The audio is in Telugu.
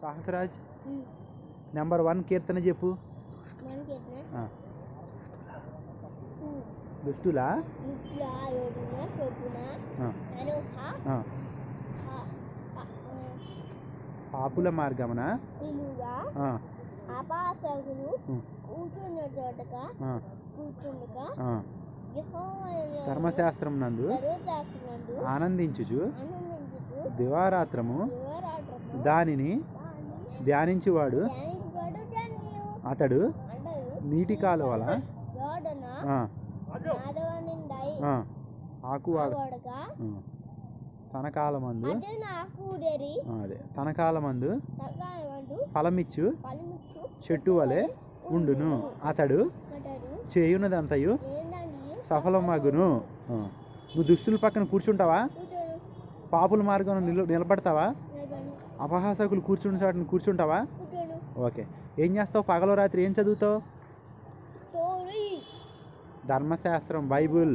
సహస్రాజ్ నెంబర్ 1 కీర్తన చెప్పు. దుష్టులా పాపుల మార్గమున ధర్మశాస్త్రం నందు ఆనందించుచు దివారాత్రము దానిని ధ్యానించువాడు అతడు నీటి కాలువల ఆకు తన కాలమందు తన కాలమందు ఫలమిచ్చు చెట్టు వలె ఉండును. అతడు చేయునదంతయు సఫలమగును. నువ్వు దుష్టుల పక్కన కూర్చుంటావా? పాపుల మార్గం నిలబడతావా? అపహాసకులు కూర్చుంటే చాటును కూర్చుంటావా? ఓకే. ఏం చేస్తావు? పగలో రాత్రి ఏం చదువుతావు? ధర్మశాస్త్రం, బైబుల్.